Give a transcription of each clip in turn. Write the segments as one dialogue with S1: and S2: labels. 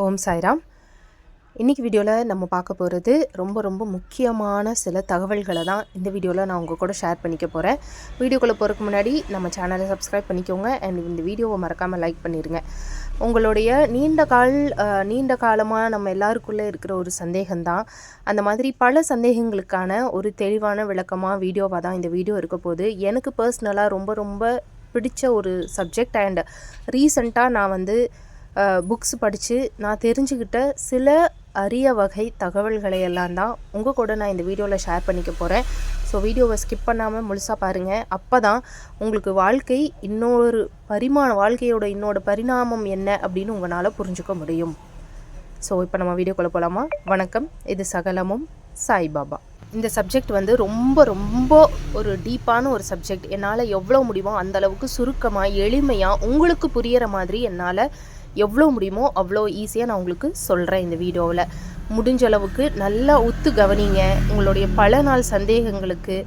S1: ஓம் சாய்ராம். இன்றைக்கி வீடியோவில் நம்ம பார்க்க போகிறது ரொம்ப முக்கியமான சில தகவல்களை தான் இந்த வீடியோவில் நான் உங்கள் கூட ஷேர் பண்ணிக்க போகிறேன். வீடியோக்குள்ளே போகிறதுக்கு முன்னாடி நம்ம சேனலை சப்ஸ்கிரைப் பண்ணிக்கோங்க அண்ட் இந்த வீடியோவை மறக்காமல் லைக் பண்ணிடுங்க. உங்களுடைய நீண்ட காலமாக நம்ம எல்லாருக்குள்ளே இருக்கிற ஒரு சந்தேகம்தான். அந்த மாதிரி பல சந்தேகங்களுக்கான ஒரு தெளிவான விளக்கமாக வீடியோவாக தான் இந்த வீடியோ இருக்க போகுது. எனக்கு பர்சனலாக ரொம்ப பிடிச்ச ஒரு சப்ஜெக்ட் அண்ட் ரீசண்டாக நான் புக்ஸ் படித்து நான் தெரிஞ்சுக்கிட்ட சில அரிய வகை தகவல்களை எல்லாம் தான் உங்கள் கூட நான் இந்த வீடியோவில் ஷேர் பண்ணிக்க போகிறேன். ஸோ வீடியோவை ஸ்கிப் பண்ணாமல் முழுசாக பாருங்கள். அப்போ தான் உங்களுக்கு வாழ்க்கையோட இன்னொரு பரிணாமம் என்ன அப்படின்னு உங்களால் புரிஞ்சுக்க முடியும். ஸோ இப்போ நம்ம வீடியோக்குள்ளே போகலாமா? வணக்கம், இது சகலமும் சாய்பாபா. இந்த சப்ஜெக்ட் ரொம்ப ஒரு டீப்பான ஒரு சப்ஜெக்ட். என்னால் எவ்வளோ முடியுமோ அந்தளவுக்கு சுருக்கமாக எளிமையாக உங்களுக்கு புரிகிற மாதிரி என்னால் எவ்வளோ முடியுமோ அவ்வளோ ஈஸியாக நான் உங்களுக்கு சொல்கிறேன். இந்த வீடியோவில் முடிஞ்ச அளவுக்கு நல்லா ஒத்து கவனிங்க. உங்களுடைய பல நாள் சந்தேகங்களுக்கு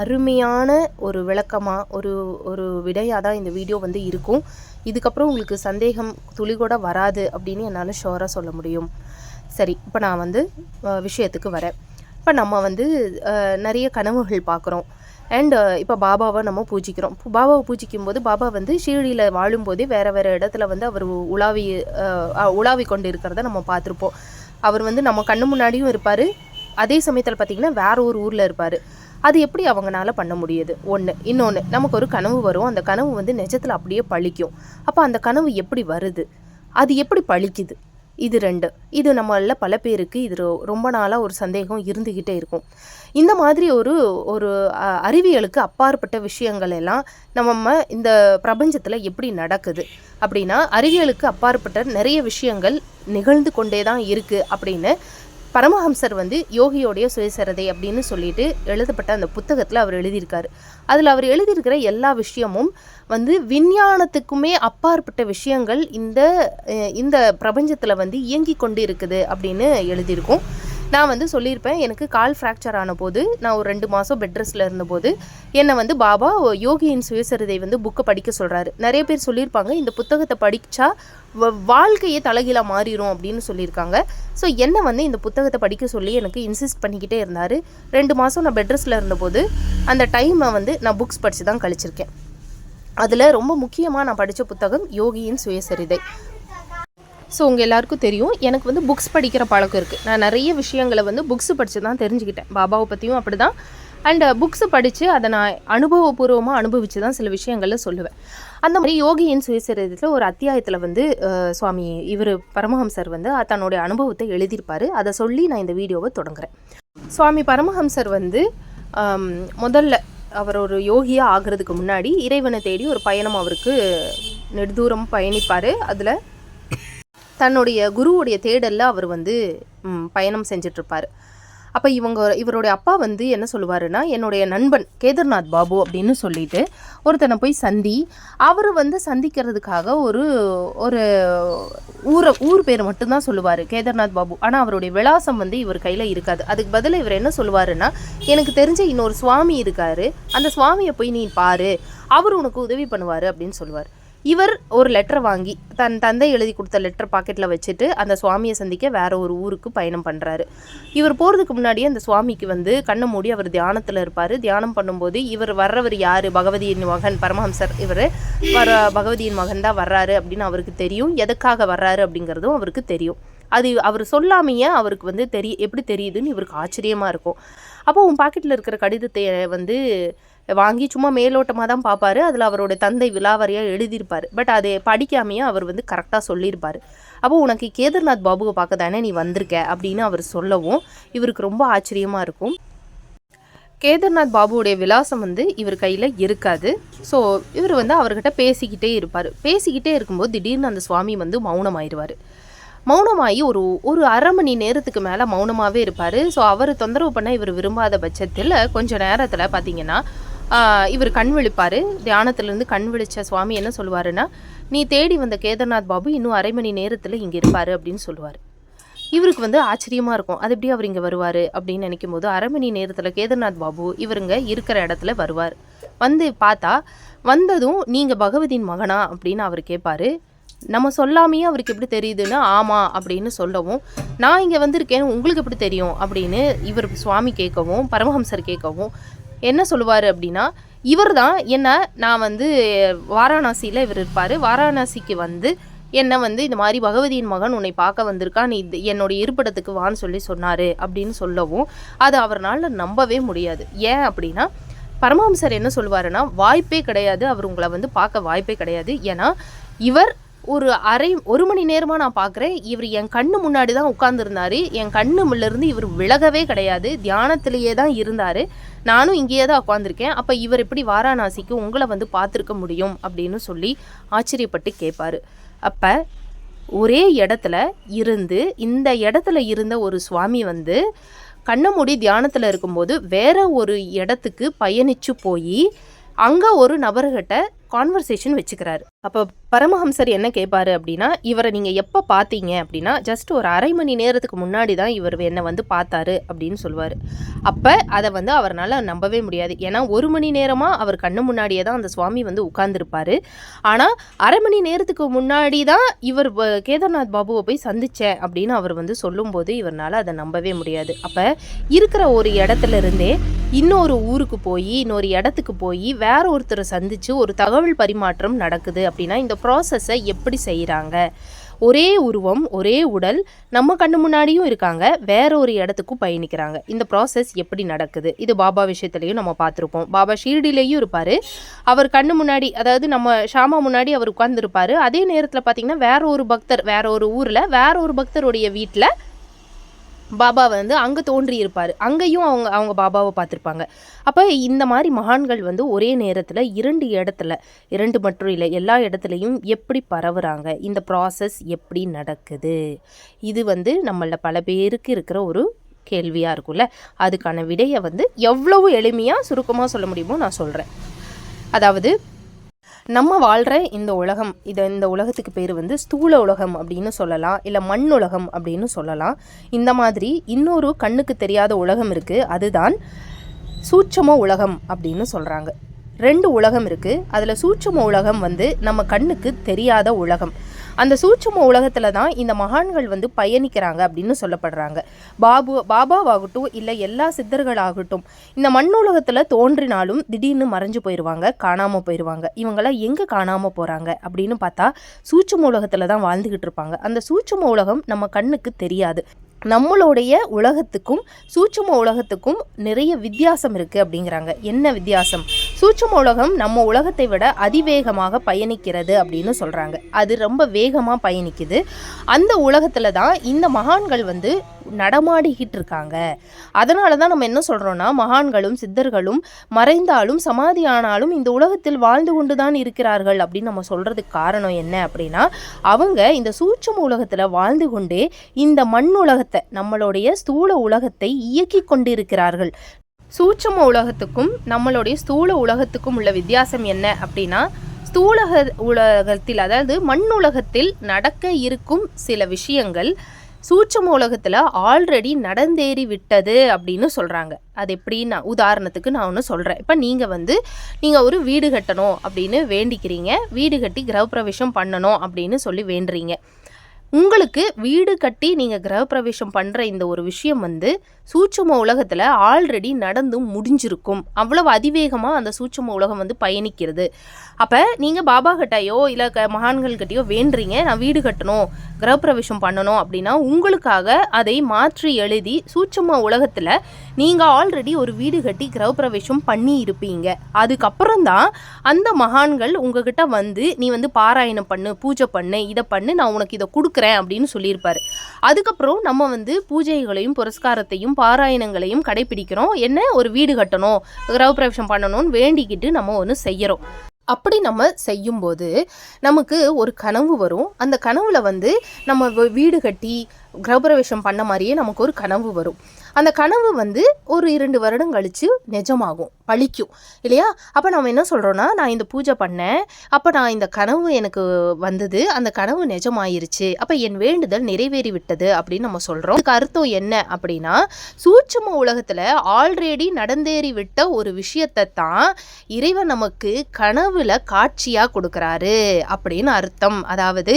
S1: அருமையான ஒரு விளக்கமாக ஒரு விடையாக தான் இந்த வீடியோ இருக்கும். இதுக்கப்புறம் உங்களுக்கு சந்தேகம் துளி கூட வராது அப்படின்னு என்னால் ஷோராக சொல்ல முடியும். சரி, இப்போ நான் விஷயத்துக்கு வரேன். இப்போ நம்ம நிறைய கனவுகள் பார்க்குறோம். அண்ட் இப்போ பாபாவை நம்ம பூஜிக்கிறோம். பாபாவை பூஜிக்கும் போது பாபா ஷீரடியில் வாழும்போதே வேறு இடத்துல அவர் உலாவி கொண்டு இருக்கிறத நம்ம பார்த்துருப்போம். அவர் நம்ம கண்ணு முன்னாடியும் இருப்பார், அதே சமயத்தில் பார்த்திங்கன்னா வேற ஒரு ஊரில் இருப்பார். அது எப்படி அவங்களால பண்ண முடியுது? இன்னொன்று நமக்கு ஒரு கனவு வரும். அந்த கனவு நிஜத்தில் அப்படியே பழிக்கும். அப்போ அந்த கனவு எப்படி வருது, அது எப்படி பழிக்குது? இது நம்மள பல பேருக்கு இது ரொம்ப நாளாக ஒரு சந்தேகம் இருந்துக்கிட்டே இருக்கும். இந்த மாதிரி ஒரு அறிவியலுக்கு அப்பாற்பட்ட விஷயங்கள் எல்லாம் நம்ம இந்த பிரபஞ்சத்தில் எப்படி நடக்குது அப்படின்னா, அறிவியலுக்கு அப்பாற்பட்ட நிறைய விஷயங்கள் நிகழ்ந்து கொண்டே தான் இருக்குது அப்படின்னு பரமஹம்சர் யோகியோடைய சுயசரிதை அப்படின்னு சொல்லிட்டு எழுதப்பட்ட அந்த புத்தகத்தில் அவர் எழுதியிருக்காரு. அதில் அவர் எழுதியிருக்கிற எல்லா விஷயமும் விஞ்ஞானத்துக்குமே அப்பாற்பட்ட விஷயங்கள் இந்த பிரபஞ்சத்தில் இயங்கி கொண்டு இருக்குது அப்படின்னு எழுதியிருக்கும். நான் சொல்லியிருப்பேன், எனக்கு கால் ஃப்ராக்சர் ஆன போது நான் ஒரு 2 மாதம் பெட் ரெஸ்ட்டில் இருந்தபோது என்னை பாபா யோகியின் சுயசரிதை புக்கை படிக்க சொல்கிறாரு. நிறைய பேர் சொல்லியிருப்பாங்க, இந்த புத்தகத்தை படித்தா வாழ்க்கையே தலைகீழாக மாறிடும் அப்படின்னு சொல்லியிருக்காங்க. ஸோ என்னை இந்த புத்தகத்தை படிக்க சொல்லி எனக்கு இன்சிஸ்ட் பண்ணிக்கிட்டே இருந்தார். 2 மாதம் நான் பெட் ரெஸ்ட்டில் இருந்தபோது அந்த டைமை நான் புக்ஸ் படித்து தான் கழிச்சிருக்கேன். அதில் ரொம்ப முக்கியமாக நான் படித்த புத்தகம் யோகியின் சுயசரிதை. ஸோ உங்கள் எல்லாருக்கும் தெரியும், எனக்கு புக்ஸ் படிக்கிற பழக்கம் இருக்குது. நான் நிறைய விஷயங்களை புக்ஸு படித்து தான் தெரிஞ்சுக்கிட்டேன். பாபாவை பற்றியும் அப்படி தான். அண்ட் புக்ஸு படித்து அதை நான் அனுபவபூர்வமாக அனுபவித்து தான் சில விஷயங்களில் சொல்லுவேன். அந்த மாதிரி யோகியின் சுயசரிதத்தில் ஒரு அத்தியாயத்தில் சுவாமி பரமஹம்சர் தன்னுடைய அனுபவத்தை எழுதியிருப்பார். அதை சொல்லி நான் இந்த வீடியோவை தொடங்குறேன். சுவாமி பரமஹம்சர் முதல்ல அவர் ஒரு யோகியாக ஆகிறதுக்கு முன்னாடி இறைவனை தேடி ஒரு பயணம் அவருக்கு நெடுதூரம் பயணிப்பார். அதில் தன்னுடைய குருவுடைய தேடலில் அவர் பயணம் செஞ்சிட்ருப்பார். அப்போ இவருடைய அப்பா என்ன சொல்லுவாருன்னா, என்னுடைய நண்பன் கேதார்நாத் பாபு அப்படின்னு சொல்லிட்டு ஒருத்தனை போய் அவர் சந்திக்கிறதுக்காக ஒரு ஊர் பேர் மட்டும்தான் சொல்லுவார், கேதார்நாத் பாபு. ஆனால் அவருடைய விலாசம் இவர் கையில் இருக்காது. அதுக்கு பதில் இவர் என்ன சொல்லுவாருன்னா, எனக்கு தெரிஞ்ச இன்னொரு சுவாமி இருக்கார், அந்த சுவாமியை போய் நீ பாரு, அவர் உனக்கு உதவி பண்ணுவார் அப்படின்னு சொல்லுவார். இவர் ஒரு லெட்டரை வாங்கி தன் தந்தை எழுதி கொடுத்த லெட்டர் பாக்கெட்டில் வச்சுட்டு அந்த சுவாமியை சந்திக்க வேற ஒரு ஊருக்கு பயணம் பண்ணுறாரு. இவர் போகிறதுக்கு முன்னாடியே அந்த சுவாமிக்கு கண்ணை மூடி அவர் தியானத்தில் இருப்பார். தியானம் பண்ணும்போது இவர் வர்றவர் யார், பகவதியின் மகன் பரமஹம்சர். இவர் பகவதியின் மகன் தான் வர்றாரு அப்படின்னு அவருக்கு தெரியும். எதுக்காக வர்றாரு அப்படிங்கிறதும் அவருக்கு தெரியும். அது அவர் சொல்லாமையே அவருக்கு எப்படி தெரியுதுன்னு இவருக்கு ஆச்சரியமாக இருக்கும். அப்போ உன் பாக்கெட்டில் இருக்கிற கடிதத்தை வாங்கி சும்மா மேலோட்டமாக தான் பார்ப்பார். அதில் அவரோட தந்தை விலாவரியாக எழுதியிருப்பார். பட் அதை படிக்காமையே அவர் கரெக்டாக சொல்லியிருப்பார். அப்போ உனக்கு கேதார்நாத் பாபுவை பார்க்க தானே நீ வந்திருக்க அப்படின்னு அவர் சொல்லவும் இவருக்கு ரொம்ப ஆச்சரியமாக இருக்கும். கேதார்நாத் பாபுவுடைய விலாசம் இவர் கையில் இருக்காது. ஸோ இவர் அவர்கிட்ட பேசிக்கிட்டே இருப்பார். பேசிக்கிட்டே இருக்கும்போது திடீர்னு அந்த சுவாமி மௌனமாயிடுவார். மௌனமாகி ஒரு அரை மணி நேரத்துக்கு மேலே மௌனமாகவே இருப்பார். ஸோ அவர் தொந்தரவு பண்ண இவர் விரும்பாத பட்சத்தில் கொஞ்சம் நேரத்தில் பார்த்திங்கன்னா இவர் கண் விழிப்பார். தியானத்துலேருந்து கண் விழித்த சுவாமி என்ன சொல்லுவாருன்னா, நீ தேடி வந்த கேதார்நாத் பாபு இன்னும் அரை மணி நேரத்தில் இங்கே இருப்பார் அப்படின்னு சொல்லுவார். இவருக்கு ஆச்சரியமாக இருக்கும், அது எப்படி அவர் இங்கே வருவார் அப்படின்னு நினைக்கும் போது அரை மணி நேரத்தில் கேதார்நாத் பாபு இவருங்க இருக்கிற இடத்துல வருவார். பார்த்தா வந்ததும் நீங்கள் பகவதியின் மகனா அப்படின்னு அவர் கேட்பார். நம்ம சொல்லாமையே அவருக்கு எப்படி தெரியுதுன்னா ஆமாம் அப்படின்னு சொல்லவும், நான் இங்கே வந்திருக்கேன் உங்களுக்கு எப்படி தெரியும் அப்படின்னு இவர் சுவாமி கேட்கவும், பரமஹம்சர் கேட்கவும் என்ன சொல்லுவார் அப்படின்னா, இவர் தான் என்ன நான் வந்து வாரணாசியில் இவர் இருப்பார், வாரணாசிக்கு வந்து என்னை வந்து இந்த மாதிரி பகவதியின் மகன் உன்னை பார்க்க வந்திருக்கான், நீ என்னுடைய இருப்பிடத்துக்கு வான்னு சொன்னார் அப்படின்னு சொல்லவும் அது அவரால் நம்பவே முடியாது. ஏன் அப்படின்னா பரமஹம்சர் என்ன சொல்லுவாருன்னா, வாய்ப்பே கிடையாது, அவர் உங்களை வந்து பார்க்க வாய்ப்பே கிடையாது. ஏன்னா இவர் ஒரு மணி நேரமாக நான் பார்க்குறேன், இவர் என் கண்ணு முன்னாடி தான் உட்கார்ந்துருந்தார், என் கண்ணுலேருந்து இவர் விலகவே கிடையாது, தியானத்திலேயே தான் இருந்தார், நானும் இங்கேயே தான் உட்காந்துருக்கேன், அப்போ இவர் எப்படி வாரணாசிக்கு உங்களை வந்து பார்த்துருக்க முடியும் அப்படின்னு சொல்லி ஆச்சரியப்பட்டு கேட்பார். அப்போ ஒரே இடத்துல இருந்து இந்த இடத்துல இருந்த ஒரு சுவாமி வந்து கண்ணை மூடி தியானத்தில் இருக்கும்போது வேற ஒரு இடத்துக்கு பயணித்து போய் அங்கே ஒரு நபர்கிட்ட கான்வர்சேஷன் வச்சுக்கிறாரு. அப்போ பரமஹம்சர் என்ன கேட்பாரு அப்படின்னா, இவரை நீங்கள் எப்போ பார்த்தீங்க அப்படின்னா, ஜஸ்ட் ஒரு அரை மணி நேரத்துக்கு முன்னாடி தான் இவர் என்னை வந்து பார்த்தாரு அப்படின்னு சொல்லுவார். அப்போ அதை வந்து அவரால் நம்பவே முடியாது. ஏன்னா ஒரு மணி நேரமாக அவர் கண்ணு முன்னாடியே தான் அந்த சுவாமி வந்து உட்கார்ந்துருப்பார். ஆனால் அரை மணி நேரத்துக்கு முன்னாடி தான் இவர் கேதார்நாத் பாபுவை போய் சந்தித்தேன் அப்படின்னு அவர் வந்து சொல்லும்போது இவரால் அதை நம்பவே முடியாது. அப்போ இருக்கிற ஒரு இடத்துல இருந்தே இன்னொரு ஊருக்கு போய் இன்னொரு இடத்துக்கு போய் வேற ஒருத்தரை சந்தித்து ஒரு தகவல் பரிமாற்றம் நடக்குது அப்படின்னா இந்த ப்ராசஸை எப்படி செய்கிறாங்க? ஒரே உருவம் ஒரே உடல் நம்ம கண்ணு முன்னாடியும் இருக்காங்க, வேற ஒரு இடத்துக்கும் பயணிக்கிறாங்க. இந்த ப்ராசஸ் எப்படி நடக்குது? இது பாபா விஷயத்துலையும் நம்ம பார்த்துருப்போம். பாபா ஷீர்டிலையும் இருப்பார், அவர் கண்ணு முன்னாடி அதாவது நம்ம ஷாமா முன்னாடி அவர் உட்கார்ந்துருப்பார். அதே நேரத்தில் பார்த்திங்கன்னா வேற ஒரு பக்தர் வேற ஒரு ஊரில் வேற ஒரு பக்தருடைய வீட்டில் பாபா வந்து அங்கே தோன்றி இருப்பார், அங்கேயும் அவங்க பாபாவை பார்த்துருப்பாங்க. அப்போ இந்த மாதிரி மகான்கள் வந்து ஒரே நேரத்தில் இரண்டு மட்டும் இல்லை எல்லா இடத்துலையும் எப்படி பரவுறாங்க, இந்த ப்ராசஸ் எப்படி நடக்குது? இது வந்து நம்மள பல பேருக்கு இருக்கிற ஒரு கேள்வியாக இருக்கும்ல, அதுக்கான விடையை வந்து எவ்வளவு எளிமையாக சுருக்கமாக சொல்ல முடியுமோ நான் சொல்கிறேன். அதாவது நம்ம வாழ்கிற இந்த உலகம், இந்த உலகத்துக்கு பேர் வந்து ஸ்தூல உலகம் அப்படின்னு சொல்லலாம், இல்லை மண் உலகம் அப்படின்னு சொல்லலாம். இந்த மாதிரி இன்னொரு கண்ணுக்கு தெரியாத உலகம் இருக்குது, அதுதான் சூட்சும உலகம் அப்படின்னு சொல்கிறாங்க. 2 உலகம் இருக்குது. அதில் சூட்சும உலகம் வந்து நம்ம கண்ணுக்கு தெரியாத உலகம். அந்த சூட்சும உலகத்தில் தான் இந்த மகான்கள் வந்து பயணிக்கிறாங்க அப்படின்னு சொல்லப்படுறாங்க. பாபாவாகட்டும் இல்லை எல்லா சித்தர்களாகட்டும் இந்த மண் உலகத்தில் தோன்றினாலும் திடீர்னு மறைஞ்சு போயிடுவாங்க, காணாமல் போயிடுவாங்க. இவங்களாம் எங்கே காணாமல் போகிறாங்க அப்படின்னு பார்த்தா சூட்சும உலகத்தில் தான் வாழ்ந்துக்கிட்டு இருப்பாங்க. அந்த சூட்சும உலகம் நம்ம கண்ணுக்கு தெரியாது. நம்மளுடைய உலகத்துக்கும் சூட்சும உலகத்துக்கும் நிறைய வித்தியாசம் இருக்குது அப்படிங்கிறாங்க. என்ன வித்தியாசம்? சூட்சும உலகம் நம்ம உலகத்தை விட அதிவேகமாக பயணிக்கிறது அப்படின்னு சொல்கிறாங்க. அது ரொம்ப வேகமாக பயணிக்குது. அந்த உலகத்தில் தான் இந்த மகான்கள் வந்து நடமாடிக்கிட்டு இருக்காங்க. அதனால தான் நம்ம என்ன சொல்கிறோன்னா, மகான்களும் சித்தர்களும் மறைந்தாலும் சமாதி ஆனாலும் இந்த உலகத்தில் வாழ்ந்து கொண்டு தான் இருக்கிறார்கள் அப்படின்னு நம்ம சொல்கிறதுக்கு காரணம் என்ன அப்படின்னா, அவங்க இந்த சூட்சும உலகத்தில் வாழ்ந்து கொண்டே இந்த மண் உலகத்தை நம்மளுடைய ஸ்தூல உலகத்தை இயக்கி கொண்டு இருக்கிறார்கள். சூட்சும உலகத்துக்கும் நம்மளுடைய ஸ்தூல உலகத்துக்கும் உள்ள வித்தியாசம் என்ன அப்படின்னா, ஸ்தூல உலகத்தில் அதாவது மண் உலகத்தில் நடக்க இருக்கும் சில விஷயங்கள் சூட்சும உலகத்தில் ஆல்ரெடி நடந்தேறி விட்டது அப்படின்னு சொல்கிறாங்க. அது எப்படின்னா, உதாரணத்துக்கு நான் ஒன்று சொல்கிறேன். இப்போ நீங்கள் ஒரு வீடு கட்டணும் அப்படின்னு வேண்டிக்கிறீங்க, வீடு கட்டி கிரகப்பிரவேசம் பண்ணணும் அப்படின்னு சொல்லி வேண்டுறீங்க. உங்களுக்கு வீடு கட்டி நீங்கள் கிரகப்பிரவேசம் பண்ணுற இந்த ஒரு விஷயம் வந்து சூட்சும உலகத்தில் ஆல்ரெடி நடந்து முடிஞ்சிருக்கும். அவ்வளவு அதிவேகமாக அந்த சூட்சும உலகம் வந்து பயணிக்கிறது. அப்போ நீங்கள் பாபா கிட்டையோ இல்லை மகான்கள் கிட்டையோ வேண்டுறீங்க, நான் வீடு கட்டணும் கிரகப்பிரவேசம் பண்ணணும் அப்படின்னா உங்களுக்காக அதை மாற்றி எழுதி சூட்சும உலகத்தில் நீங்கள் ஆல்ரெடி ஒரு வீடு கட்டி கிரகப்பிரவேசம் பண்ணி இருப்பீங்க. அதுக்கப்புறம் தான் அந்த மகான்கள் உங்ககிட்ட வந்து நீ வந்து பாராயணம் பண்ணு, பூஜை பண்ணு, இதை பண்ணு, நான் உனக்கு இதை கொடுக்குறேன் அப்படின்னு சொல்லியிருப்பாரு. அதுக்கப்புறம் நம்ம வந்து பூஜைகளையும் புரஸ்காரத்தையும் பாராயணங்களையும் கடைபிடிக்கிறோம். என்ன, ஒரு வீடு கட்டணும் கிரகப்பிரவேசம் பண்ணணும்னு வேண்டிக்கிட்டு நம்ம ஒன்று செய்கிறோம். அப்படி நம்ம செய்யும்போது நமக்கு ஒரு கனவு வரும். அந்த கனவுல வந்து நம்ம வீடு கட்டி கிரகப்பிரவேசம் பண்ண மாதிரியே நமக்கு ஒரு கனவு வரும். அந்த கனவு வந்து ஒரு 2 வருடம் கழித்து நிஜமாகும், பழிக்கும் இல்லையா? அப்போ நம்ம என்ன சொல்கிறோன்னா, நான் இந்த பூஜை பண்ணேன், அப்போ நான் இந்த கனவு எனக்கு வந்தது, அந்த கனவு நிஜமாயிருச்சு, அப்போ என் வேண்டுதல் நிறைவேறி விட்டது அப்படின்னு நம்ம சொல்கிறோம். அதுக்கு அர்த்தம் என்ன அப்படின்னா, சூட்சும உலகத்தில் ஆல்ரெடி நடந்தேறி விட்ட ஒரு விஷயத்தை தான் இறைவன் நமக்கு கனவுல காட்சியாக கொடுக்குறாரு அப்படின்னு அர்த்தம். அதாவது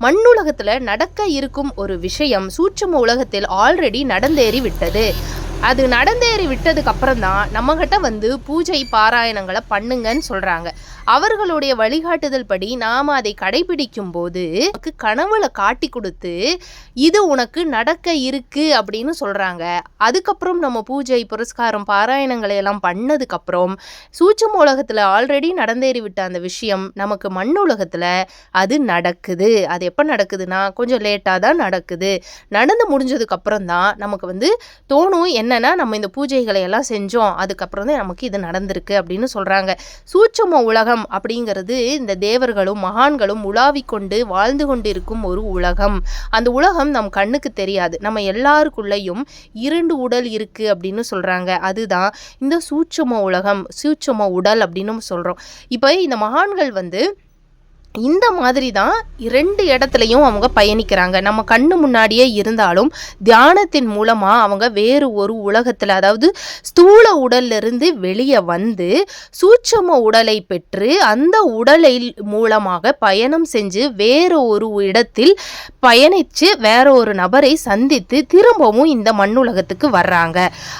S1: மண்ணுலகத்தில் நடக்க இருக்கும் ஒரு விஷயம் சூட்சும உலகத்தில் ஆல்ரெடி நடந்தேறி விட்டது. அது நடந்தேறி விட்டதுக்கு அப்புறம் தான் நம்மகிட்ட வந்து பூஜை பாராயணங்களை பண்ணுங்கன்னு சொல்கிறாங்க. அவர்களுடைய வழிகாட்டுதல் படி நாம் அதை கடைபிடிக்கும் போது நமக்கு கனவுல காட்டி கொடுத்து இது உனக்கு நடக்க இருக்கு அப்படின்னு சொல்கிறாங்க. அதுக்கப்புறம் நம்ம பூஜை புரஸ்காரம் பாராயணங்களை எல்லாம் பண்ணதுக்கப்புறம் சூட்சும உலகத்தில் ஆல்ரெடி நடந்தேறி விட்ட அந்த விஷயம் நமக்கு மண் உலகத்தில் அது நடக்குது. அது எப்போ நடக்குதுன்னா கொஞ்சம் லேட்டாக தான் நடக்குது. நடந்து முடிஞ்சதுக்கப்புறம் தான் நமக்கு வந்து தோணும், என்னன்னா நம்ம இந்த பூஜைகளை எல்லாம் செஞ்சோம், அதுக்கப்புறம் தான் நமக்கு இது நடந்திருக்கு அப்படின்னு சொல்கிறாங்க. சூட்சும உலகம் அப்படிங்கிறது இந்த தேவர்களும் மகான்களும் உலாவிக்கொண்டு வாழ்ந்து கொண்டிருக்கும் ஒரு உலகம். அந்த உலகம் நம் கண்ணுக்கு தெரியாது. நம்ம எல்லாருக்குள்ளேயும் 2 உடல் இருக்கு அப்படின்னு சொல்றாங்க. அதுதான் இந்த சூட்சும உலகம், சூட்சும உடல் அப்படின்னு சொல்றோம். இப்போ இந்த மகான்கள் வந்து இந்த மாதிரி தான் 2 இடத்துலையும் அவங்க பயணிக்கிறாங்க. நம்ம கண்ணு முன்னாடியே இருந்தாலும் தியானத்தின் மூலமாக அவங்க வேறு ஒரு உலகத்தில், அதாவது ஸ்தூல உடல்லிருந்து வெளியே வந்து சூட்சும உடலை பெற்று அந்த உடலை மூலமாக பயணம் செஞ்சு வேறு ஒரு இடத்தில் பயணித்து வேற ஒரு நபரை சந்தித்து திரும்பவும் இந்த மண்ணுலகத்துக்கு வர்றாங்க.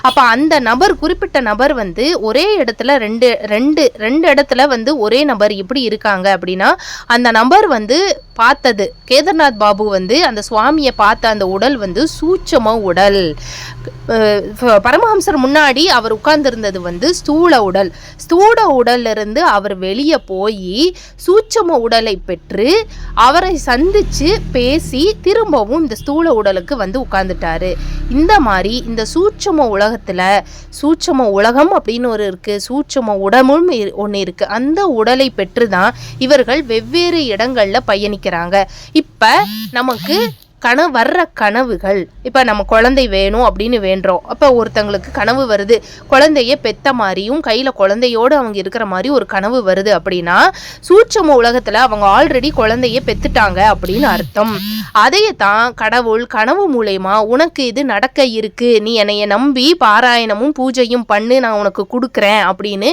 S1: அப்போ அந்த நபர், குறிப்பிட்ட நபர் வந்து ஒரே இடத்துல ரெண்டு இடத்துல வந்து ஒரே நபர் இப்படி இருக்காங்க அப்படின்னா அந்த நபர் வந்து பார்த்தது, கேதார்நாத் பாபு வந்து அந்த சுவாமியை பார்த்த அந்த உடல் வந்து சூட்சும உடல். பரமஹம்சர் முன்னாடி அவர் உட்கார்ந்திருந்தது வந்து ஸ்தூல உடல். ஸ்தூல உடல்ல இருந்து அவர் வெளியே போய் சூட்சும உடலை பெற்று அவரை சந்திச்சு பேசி திரும்பவும் இந்த ஸ்தூல உடலுக்கு வந்து உட்கார்ந்துட்டாரு. இந்த மாதிரி இந்த சூட்சும உலகத்துல சூட்சும உலகம் அப்படின்னு ஒரு இருக்கு, சூட்சும உடலும் ஒன்று இருக்கு. அந்த உடலை பெற்று தான் இவர்கள் வெவ்வேறு இடங்கள்ல பயணிக்கிறாங்க. இப்ப நமக்கு வர்ற கனவுகள், இப்போ நம்ம குழந்தை வேணும் அப்படின்னு வேண்டுறோம். அப்போ ஒருத்தங்களுக்கு கனவு வருது, குழந்தைய பெத்த மாதிரியும் கையில் குழந்தையோடு அவங்க இருக்கிற மாதிரி ஒரு கனவு வருது அப்படின்னா சூட்சும உலகத்தில் அவங்க ஆல்ரெடி குழந்தைய பெத்துட்டாங்க அப்படின்னு அர்த்தம். அதையே தான் கடவுள் கனவு மூலயமா உனக்கு இது நடக்க இருக்கு, நீ என்னைய நம்பி பாராயணமும் பூஜையும் பண்ணு, நான் உனக்கு கொடுக்குறேன் அப்படின்னு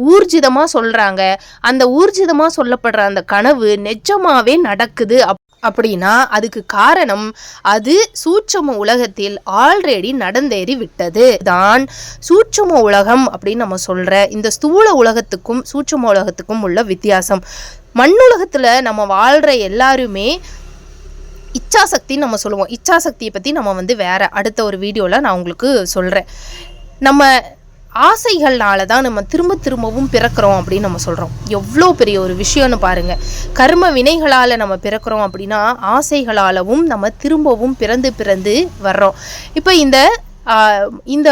S1: ஊர்ஜிதமாக சொல்கிறாங்க. அந்த ஊர்ஜிதமாக சொல்லப்படுற அந்த கனவு நிஜமாவே நடக்குது அப்படின்னா அதுக்கு காரணம் அது சூட்சும உலகத்தில் ஆல்ரெடி நடந்தேறி விட்டது தான் சூட்சும உலகம் அப்படின்னு நம்ம சொல்ற இந்த ஸ்தூல உலகத்துக்கும் சூட்சும உலகத்துக்கும் உள்ள வித்தியாசம். மண்ணுலகத்தில் நம்ம வாழ்கிற எல்லாருமே இச்சாசக்தின்னு நம்ம சொல்லுவோம். இச்சாசக்தியை பற்றி நம்ம வந்து வேற அடுத்த ஒரு வீடியோவில் நான் உங்களுக்கு சொல்கிறேன். நம்ம ஆசைகள்னால தான் நம்ம திரும்பவும் பிறக்கிறோம் அப்படின்னு நம்ம சொல்கிறோம். எவ்வளோ பெரிய ஒரு விஷயம்னு பாருங்கள். கர்ம வினைகளால் நம்ம பிறக்கிறோம் அப்படின்னா ஆசைகளாலவும் நம்ம திரும்பவும் பிறந்து வர்றோம். இப்போ இந்த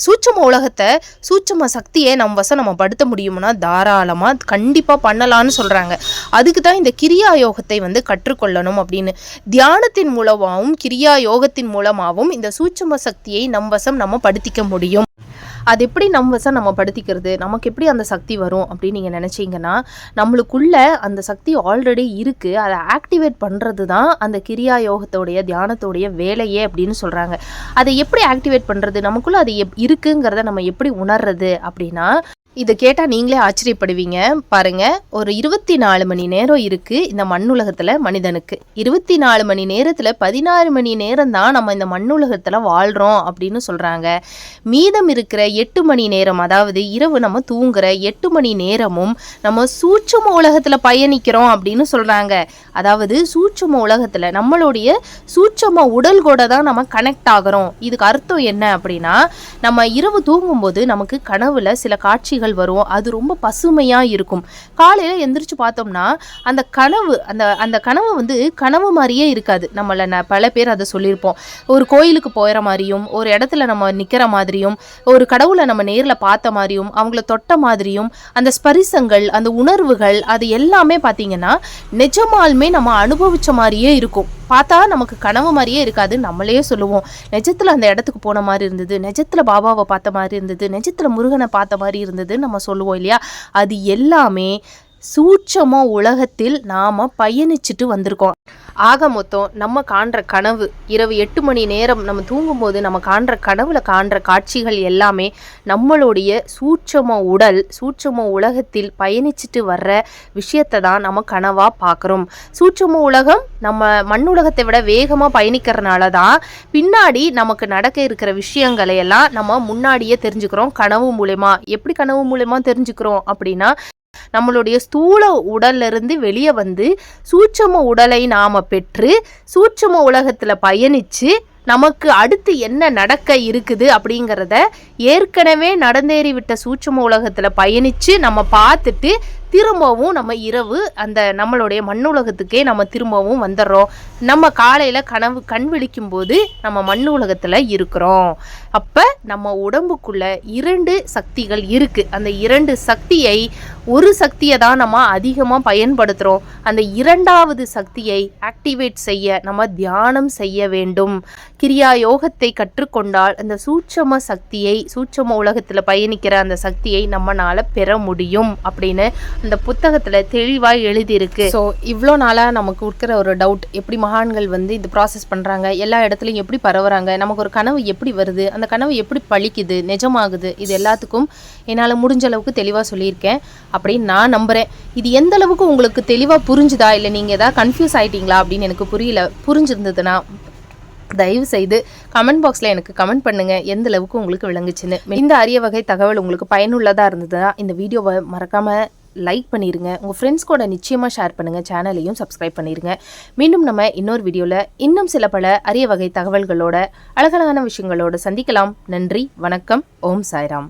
S1: சூட்சும உலகத்தை, சூட்சும சக்தியை நம்ம படுத்த முடியும்னா தாராளமாக கண்டிப்பாக பண்ணலான்னு சொல்கிறாங்க. அதுக்கு தான் இந்த கிரியா யோகத்தை வந்து கற்றுக்கொள்ளணும் அப்படின்னு. தியானத்தின் மூலமாகவும் கிரியா யோகத்தின் மூலமாகவும் இந்த சூட்சும சக்தியை நம்ம படுத்திக்க முடியும். அது எப்படி நம்ம படுத்திக்கிறது, நமக்கு எப்படி அந்த சக்தி வரும் அப்படின்னு நீங்கள் நினச்சிங்கன்னா, நம்மளுக்குள்ள அந்த சக்தி ஆல்ரெடி இருக்குது, அதை ஆக்டிவேட் பண்ணுறது தான் அந்த கிரியா யோகத்தோடைய தியானத்தோடைய வேலையே அப்படின்னு சொல்கிறாங்க. அதை எப்படி ஆக்டிவேட் பண்ணுறது, நமக்குள்ளே அது இருக்குங்கிறத நம்ம எப்படி உணர்றது அப்படின்னா, இதை கேட்டால் நீங்களே ஆச்சரியப்படுவீங்க. பாருங்கள், ஒரு 24 மணி நேரம் இருக்குது இந்த மண்ணுலகத்தில் மனிதனுக்கு. 24 மணி நேரத்தில் 16 மணி நேரம் தான் நம்ம இந்த மண்ணுலகத்தில் வாழ்கிறோம் அப்படின்னு சொல்கிறாங்க. மீதம் இருக்கிற 8 மணி நேரம், அதாவது இரவு நம்ம தூங்குற 8 மணி நேரமும் நம்ம சூட்சும உலகத்தில் பயணிக்கிறோம் அப்படின்னு சொல்கிறாங்க. அதாவது சூட்சும உலகத்தில் நம்மளுடைய சூட்சும உடல் கூட தான் நம்ம கனெக்ட் ஆகிறோம். இதுக்கு அர்த்தம் என்ன அப்படின்னா, நம்ம இரவு தூங்கும்போது நமக்கு கனவுல சில காட்சிகள் வரும். அது ரொம்ப பசுமையாக இருக்கும். காலையில் எந்திரிச்சு பார்த்தோம்னா அந்த கனவு வந்து கனவு மாதிரியே இருக்காது. பல பேர் அதை சொல்லியிருப்போம். ஒரு கோயிலுக்கு போகிற மாதிரியும், ஒரு இடத்துல நம்ம நிற்கிற மாதிரியும், ஒரு கடவுளை நம்ம நேரில் பார்த்த மாதிரியும், அவங்கள தொட்ட மாதிரியும், அந்த ஸ்பரிசங்கள், அந்த உணர்வுகள், அது எல்லாமே பார்த்தீங்கன்னா நிஜமாலுமே நம்ம அனுபவித்த மாதிரியே இருக்கும். பார்த்தா நமக்கு கனவு மாதிரியே இருக்காது. நம்மளே சொல்லுவோம், நிஜத்தில் அந்த இடத்துக்கு போன மாதிரி இருந்தது, நிஜத்தில் பாபாவை பார்த்த மாதிரி இருந்தது, நிஜத்தில் முருகனை பார்த்த மாதிரி இருந்தது நம்ம சொல்லுவோம் இல்லையா? அது எல்லாமே சூட்சம உலகத்தில் நாம் பயணிச்சுட்டு வந்திருக்கோம். ஆக மொத்தம் நம்ம காண்ற கனவு, இரவு 8 மணி நேரம் நம்ம தூங்கும்போது நம்ம காண்ற கனவுல காண்ற காட்சிகள் எல்லாமே நம்மளுடைய சூட்சம உடல், சூட்சம உலகத்தில் பயணிச்சுட்டு வர்ற விஷயத்தை தான் நம்ம கனவாக பார்க்குறோம். சூட்சம உலகம் நம்ம மண் உலகத்தை விட வேகமாக பயணிக்கிறனால தான் பின்னாடி நமக்கு நடக்க இருக்கிற விஷயங்களை எல்லாம் நம்ம முன்னாடியே தெரிஞ்சுக்கிறோம் கனவு மூலமா. எப்படி கனவு மூலமா தெரிஞ்சுக்கிறோம் அப்படின்னா, நம்மளுடைய ஸ்தூல உடல்ல இருந்து வெளியே வந்து சூட்சம உடலை நாம பெற்று சூட்சம உலகத்துல பயணிச்சு நமக்கு அடுத்து என்ன நடக்க இருக்குது அப்படிங்கிறத ஏற்கனவே நடந்தேறிவிட்ட சூட்சம உலகத்துல பயணிச்சு நம்ம பார்த்துட்டு திரும்பவும் நம்ம இரவு அந்த நம்மளுடைய மண்ணுலகத்துக்கே நம்ம திரும்பவும் வந்துடுறோம். நம்ம காலையில் கண் விழிக்கும் போது நம்ம மண் உலகத்தில் இருக்கிறோம். அப்போ நம்ம உடம்புக்குள்ள 2 சக்திகள் இருக்குது. அந்த 2 சக்தியை, ஒரு சக்தியை தான் நம்ம அதிகமாக பயன்படுத்துகிறோம். அந்த 2வது சக்தியை ஆக்டிவேட் செய்ய நம்ம தியானம் செய்ய வேண்டும். கிரியா யோகத்தை கற்றுக்கொண்டால் அந்த சூட்சம சக்தியை, சூட்சம உலகத்தில் பயணிக்கிற அந்த சக்தியை நம்மளால் பெற முடியும் அப்படின்னு அந்த புத்தகத்தில் தெளிவாக எழுதியிருக்கு. ஸோ இவ்வளோ நாளாக நமக்கு இருக்கிற ஒரு டவுட், எப்படி மகான்கள் வந்து இந்த ப்ராசஸ் பண்ணுறாங்க, எல்லா இடத்துலையும் எப்படி பரவுறாங்க, நமக்கு ஒரு கனவு எப்படி வருது, அந்த கனவு எப்படி பழிக்குது, நிஜமாகுது, இது எல்லாத்துக்கும் என்னால் முடிஞ்ச அளவுக்கு தெளிவாக சொல்லியிருக்கேன் அப்படின்னு நான் நம்புகிறேன். இது எந்த அளவுக்கு உங்களுக்கு தெளிவாக புரிஞ்சுதா, இல்லை நீங்கள் எதாவது கன்ஃபியூஸ் ஆகிட்டீங்களா அப்படின்னு எனக்கு புரியல. புரிஞ்சிருந்ததுன்னா தயவு செய்து கமெண்ட் பாக்ஸில் எனக்கு கமெண்ட் பண்ணுங்கள் எந்த அளவுக்கு உங்களுக்கு விளங்குச்சுன்னு. இந்த அரிய வகை தகவல் உங்களுக்கு பயனுள்ளதாக இருந்ததுன்னா இந்த வீடியோவை மறக்காமல் லைக் பண்ணிடுங்க. உங்கள் ஃப்ரெண்ட்ஸ் கூட நிச்சயமாக ஷேர் பண்ணுங்கள். சேனலையும் சப்ஸ்கிரைப் பண்ணிடுங்க. மீண்டும் நம்ம இன்னொரு வீடியோவில் இன்னும் சில பல அரிய வகை தகவல்களோட, அழகழகான விஷயங்களோட சந்திக்கலாம். நன்றி, வணக்கம், ஓம் சாய்ராம்.